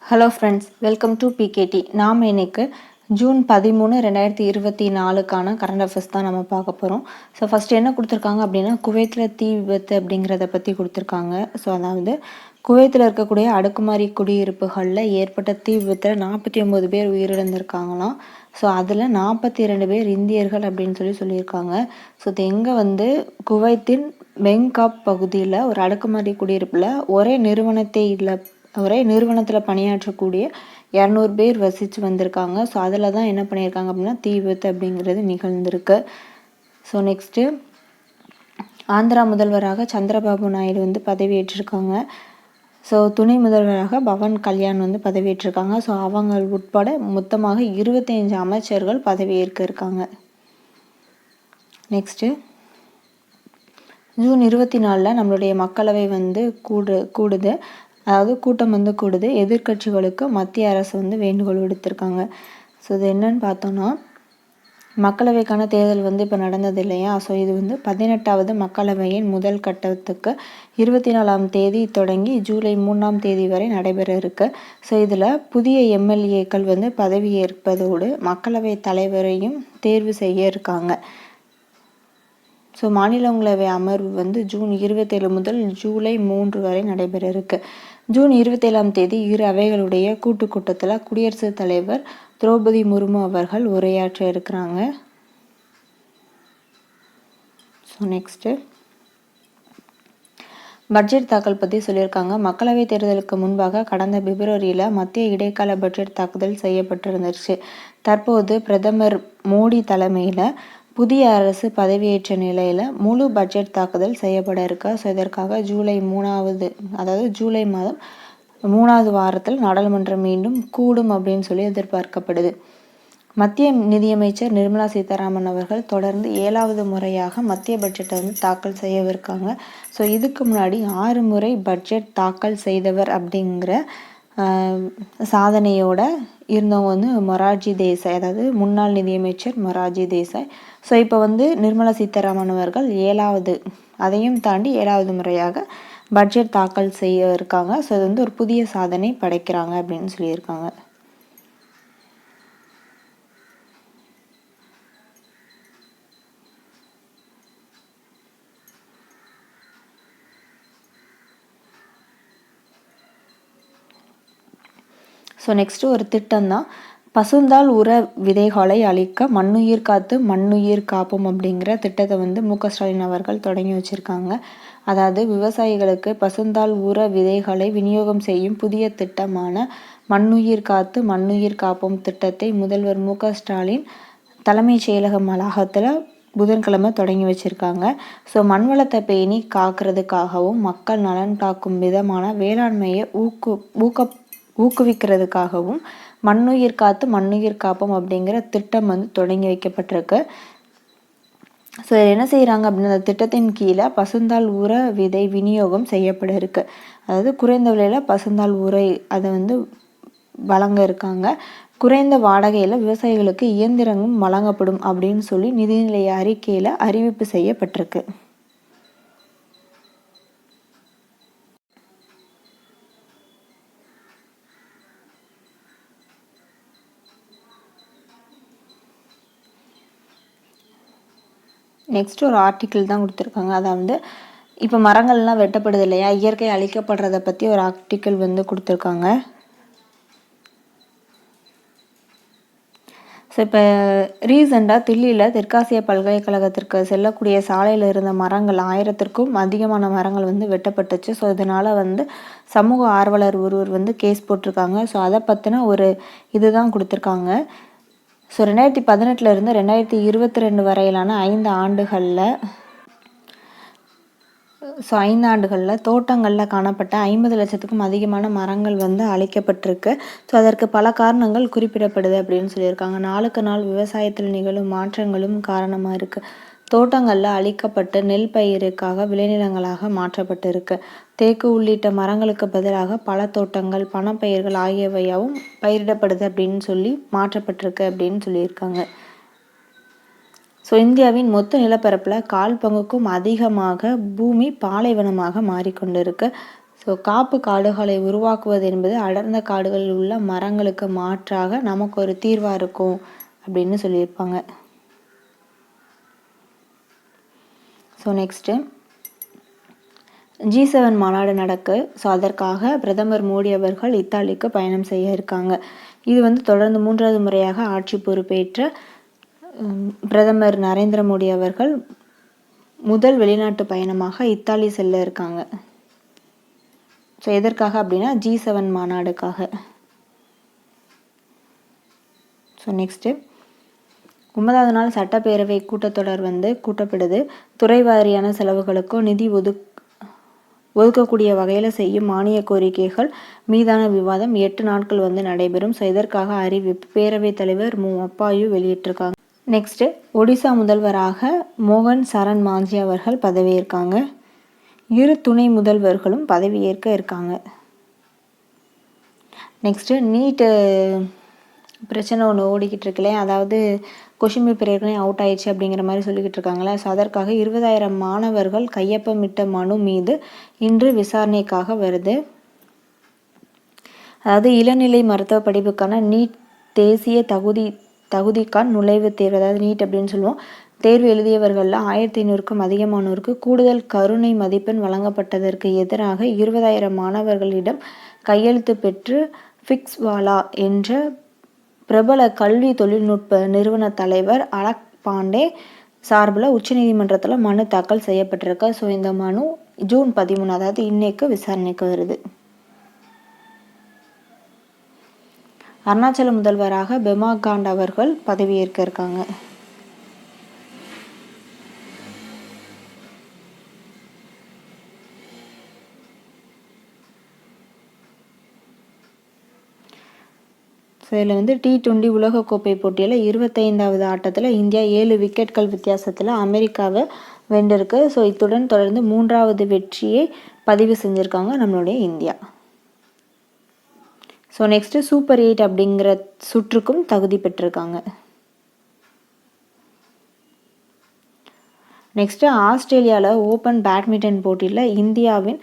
Hello friends, welcome to PKD. நாம் இன்னைக்கு June 13, 2024க்கான current affairs தான் நம்ம பார்க்க போகிறோம். ஸோ ஃபஸ்ட்டு என்ன கொடுத்துருக்காங்க அப்படின்னா, குவைத்தில் தீ விபத்து அப்படிங்கிறத பற்றி கொடுத்துருக்காங்க. ஸோ அதாவது குவைத்தில் இருக்கக்கூடிய அடுக்குமாடி குடியிருப்புகளில் ஏற்பட்ட தீ விபத்தில் 49 பேர் உயிரிழந்திருக்காங்களாம். ஸோ அதில் 42 பேர் இந்தியர்கள் அப்படின்னு சொல்லியிருக்காங்க. ஸோ இது எங்கே குவைத்தின் பெங்காப் பகுதியில் ஒரு அடுக்குமாடி குடியிருப்பில் ஒரே நிறுவனத்தில் பணியாற்றக்கூடிய 200 பேர் வசித்து வந்திருக்காங்க. ஸோ அதில் தான் என்ன பண்ணியிருக்காங்க அப்படின்னா தீ விபத்து அப்படிங்கிறது நிகழ்ந்திருக்கு. ஸோ நெக்ஸ்ட்டு ஆந்திரா முதல்வராக சந்திரபாபு நாயுடு பதவியேற்றிருக்காங்க. ஸோ துணை முதல்வராக பவன் கல்யாண் பதவியேற்றிருக்காங்க. ஸோ அவங்க உட்பட மொத்தமாக 25 அமைச்சர்கள் பதவியேற்க இருக்காங்க. நெக்ஸ்ட்டு ஜூன் 24 நம்மளுடைய மக்களவை கூடுது. அதாவது கூட்டம் கூடுது. எதிர்கட்சிகளுக்கு மத்திய அரசு வேண்டுகோள் விடுத்திருக்காங்க. ஸோ இது என்னன்னு பார்த்தோன்னா, மக்களவைக்கான தேர்தல் இப்போ நடந்தது இல்லையா. ஸோ இது 18வது மக்களவையின் முதல் கட்டத்துக்கு 24ஆம் தேதி தொடங்கி ஜூலை 3ஆம் தேதி வரை நடைபெற இருக்கு. ஸோ இதில் புதிய எம்எல்ஏக்கள் பதவியேற்பதோடு மக்களவை தலைவரையும் தேர்வு செய்ய இருக்காங்க. ஸோ மாநிலங்களவை அமர்வு ஜூன் 27 முதல் ஜூலை 3 வரை நடைபெற இருக்கு. ஜூன் 27ஆம் தேதி இரு அவைகளுடைய கூட்டத்தில் குடியரசுத் தலைவர் திரௌபதி முர்மு அவர்கள் உரையாற்ற இருக்கிறாங்க. ஸோ நெக்ஸ்ட்டு பட்ஜெட் தாக்கல் பற்றி சொல்லியிருக்காங்க. மக்களவைத் தேர்தலுக்கு முன்பாக கடந்த பிப்ரவரியில் மத்திய இடைக்கால பட்ஜெட் தாக்குதல் செய்யப்பட்டிருந்துச்சு. தற்போது பிரதமர் மோடி தலைமையில் புதிய அரசு பதவியேற்ற நிலையில் முழு பட்ஜெட் தாக்குதல் செய்யப்பட இருக்கு. ஸோ இதற்காக ஜூலை மாதம் 3வது வாரத்தில் நாடாளுமன்றம் மீண்டும் கூடும் அப்படின்னு எதிர்பார்க்கப்படுது. மத்திய நிதியமைச்சர் நிர்மலா சீதாராமன் அவர்கள் தொடர்ந்து 7வது முறையாக மத்திய பட்ஜெட்டை தாக்கல் செய்யவிருக்காங்க. ஸோ இதுக்கு முன்னாடி 6 முறை பட்ஜெட் தாக்கல் செய்தவர் அப்படிங்கிற சாதனையோட இருந்தவங்க மொரார்ஜி தேசாய், அதாவது முன்னாள் நிதியமைச்சர் மொரார்ஜி தேசாய். ஸோ இப்போ நிர்மலா சீதாராமன் அவர்கள் அதையும் தாண்டி 7வது முறையாக பட்ஜெட் தாக்கல் செய்ய இருக்காங்க. ஸோ இது ஒரு புதிய சாதனை படைக்கிறாங்க அப்படின்னு சொல்லியிருக்காங்க. ஸோ நெக்ஸ்ட்டு ஒரு திட்டம் தான், பசுந்தாள் உர விதைகளை அழிக்க மண்ணுயிர் காத்து மண்ணுயிர் காப்போம் அப்படிங்கிற திட்டத்தை மு.க. ஸ்டாலின் அவர்கள் தொடங்கி வச்சுருக்காங்க. அதாவது விவசாயிகளுக்கு பசுந்தாள் உர விதைகளை விநியோகம் செய்யும் புதிய திட்டமான மண்ணுயிர் காத்து மண்ணுயிர் காப்போம் திட்டத்தை முதல்வர் மு.க. ஸ்டாலின் தலைமைச் செயலக வளாகத்தில் புதன்கிழமை தொடங்கி வச்சுருக்காங்க. ஸோ மண்வளத்தை பேணி காக்கிறதுக்காகவும் மக்கள் நலன் காக்கும் விதமான வேளாண்மையை ஊக்குவிக்கிறதுக்காகவும் மண்ணுயிர் காத்து மண்ணுயிர் காப்போம் அப்படிங்கிற திட்டம் தொடங்கி வைக்கப்பட்டிருக்கு. ஸோ என்ன செய்கிறாங்க அப்படின்னா, அந்த திட்டத்தின் கீழே பசுந்தாள் உர விதை விநியோகம் செய்யப்பட இருக்கு. அதாவது குறைந்த விலையில் பசுந்தாள் உரை அதை வழங்க இருக்காங்க. குறைந்த வாடகையில் விவசாயிகளுக்கு இயந்திரங்களும் வழங்கப்படும் அப்படின்னு நிதிநிலை அறிக்கையில் அறிவிப்பு செய்யப்பட்டிருக்கு. நெக்ஸ்ட் ஒரு ஆர்டிக்கிள் தான் கொடுத்துருக்காங்க. அதாவது இப்போ மரங்கள்லாம் வெட்டப்படுது இல்லையா, இயற்கை அழிக்கப்படுறதை பற்றி ஒரு ஆர்டிக்கிள் கொடுத்துருக்காங்க. ஸோ இப்போ ரீசெண்டாக தில்லியில் தெற்காசிய பல்கலைக்கழகத்திற்கு செல்லக்கூடிய சாலையில் இருந்த மரங்கள் 1000த்திற்கும் அதிகமான மரங்கள் வெட்டப்பட்டுச்சு. ஸோ இதனால் சமூக ஆர்வலர் ஒருவர் கேஸ் போட்டிருக்காங்க. ஸோ அதை பற்றின ஒரு இதுதான் கொடுத்துருக்காங்க. ஸோ 2018 2022 வரையிலான 5 ஆண்டுகளில் தோட்டங்களில் காணப்பட்ட 50 லட்சத்துக்கும் அதிகமான மரங்கள் அழிக்கப்பட்டிருக்கு. ஸோ அதற்கு பல காரணங்கள் குறிப்பிடப்படுது அப்படின்னு சொல்லியிருக்காங்க. நாளுக்கு நாள் விவசாயத்தில் நிகழும் மாற்றங்களும் காரணமாக இருக்குது. தோட்டங்களில் அழிக்கப்பட்டு நெல் பயிருக்காக விளைநிலங்களாக மாற்றப்பட்டு இருக்கு. தேக்கு உள்ளிட்ட மரங்களுக்கு பதிலாக பல தோட்டங்கள் பணப்பயிர்கள் ஆகியவையாவும் பயிரிடப்படுது அப்படின்னு மாற்றப்பட்டிருக்கு அப்படின்னு சொல்லியிருக்காங்க. ஸோ இந்தியாவின் மொத்த நிலப்பரப்பில் 1/4 பங்குக்கும் அதிகமாக பூமி பாலைவனமாக மாறிக்கொண்டு இருக்கு. ஸோ ஸோ காப்பு காடுகளை உருவாக்குவது என்பது அடர்ந்த காடுகளில் உள்ள மரங்களுக்கு மாற்றாக நமக்கு ஒரு தீர்வாக இருக்கும் அப்படின்னு சொல்லியிருப்பாங்க. ஸோ நெக்ஸ்ட்டு G7 மாநாடு நடக்கு. ஸோ அதற்காக பிரதமர் மோடி அவர்கள் இத்தாலிக்கு பயணம் செய்ய இருக்காங்க. இது வந்து தொடர்ந்து 3வது முறையாக ஆட்சி பொறுப்பேற்ற பிரதமர் நரேந்திர மோடி அவர்கள் முதல் வெளிநாட்டு பயணமாக இத்தாலி செல்ல இருக்காங்க. ஸோ எதற்காக அப்படின்னா G7 மாநாடுக்காக. ஸோ நெக்ஸ்ட்டு 9வது நாள் சட்டப்பேரவை கூட்டத்தொடர் வந்து கூட்டப்படுது. துறை வாரியான செலவுகளுக்கும் நிதி ஒதுக்கக்கூடிய வகையில் செய்யும் மானிய கோரிக்கைகள் மீதான விவாதம் 8 நாட்கள் வந்து நடைபெறும். ஸோ இதற்காக அறிவிப்பு பேரவைத் தலைவர் அப்பாயு வெளியிட்டிருக்காங்க. நெக்ஸ்ட்டு ஒடிசா முதல்வராக மோகன் சரண் மாஞ்சி அவர்கள் பதவியேற்காங்க. 2 துணை முதல்வர்களும் பதவியேற்க இருக்காங்க. நெக்ஸ்ட்டு நீட்டு பிரச்சனை ஒன்று ஓடிக்கிட்டு இருக்குல்லையே, அதாவது கொஷின் பேப்பர் ஏற்கனவே அவுட் ஆயிடுச்சு அப்படிங்கிற மாதிரி சொல்லிக்கிட்டு இருக்காங்களே. ஸோ அதற்காக 20,000 மாணவர்கள் கையொப்பமிட்ட மனு மீது இன்று விசாரணைக்காக வருது. அதாவது இளநிலை மருத்துவ படிப்புக்கான நீட் தேசிய தகுதிக்கான நுழைவுத் தேர்வு, அதாவது நீட் அப்படின்னு சொல்லுவோம், தேர்வு எழுதியவர்களில் 1500க்கும் அதிகமானோருக்கு கூடுதல் கருணை மதிப்பெண் வழங்கப்பட்டதற்கு எதிராக 20,000 மாணவர்களிடம் கையெழுத்து பெற்று ஃபிக்ஸ்வாலா என்ற பிரபல கல்வி தொழில்நுட்ப நிறுவன தலைவர் அலக் பாண்டே சார்பில் உச்சநீதிமன்றத்தில் மனு தாக்கல் செய்யப்பட்டிருக்கு. ஸோ இந்த மனு ஜூன் 13, அதாவது இன்னைக்கு விசாரணைக்கு வருது. அருணாச்சல முதல்வராக பெமா காண்ட் அவர்கள் பதவியேற்க இருக்காங்க. ஸோ இதில் வந்து T20 உலகக்கோப்பை போட்டியில் 25வது ஆட்டத்தில் இந்தியா 7 விக்கெட்கள் வித்தியாசத்தில் அமெரிக்காவை வென்றிருக்கு. ஸோ இத்துடன் தொடர்ந்து 3வது வெற்றியை பதிவு செஞ்சுருக்காங்க நம்மளுடைய இந்தியா. ஸோ நெக்ஸ்ட்டு சூப்பர் 8 அப்படிங்கிற சுற்றுக்கும் தகுதி பெற்றிருக்காங்க. நெக்ஸ்ட்டு ஆஸ்திரேலியாவில் ஓப்பன் பேட்மிண்டன் போட்டியில் இந்தியாவின்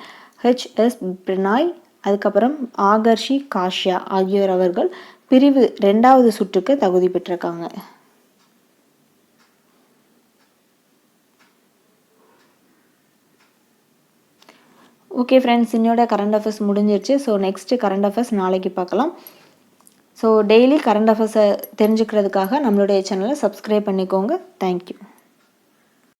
HS பிரணாய், அதுக்கப்புறம் ஆகர்ஷி காஷ்யா ஆகியோர் அவர்கள் பிரிவு 2வது சுற்றுக்கு தகுதி பெற்றிருக்காங்க. ஓகே ஃப்ரெண்ட்ஸ், இன்னோட கரண்ட் அஃபேர்ஸ் முடிஞ்சிருச்சு. ஸோ நெக்ஸ்ட்டு கரண்ட் அஃபேர்ஸ் நாளைக்கு பார்க்கலாம். ஸோ டெய்லி கரண்ட் அஃபேர்ஸை தெரிஞ்சுக்கிறதுக்காக நம்மளுடைய சேனலை சப்ஸ்கிரைப் பண்ணிக்கோங்க. தேங்க்யூ.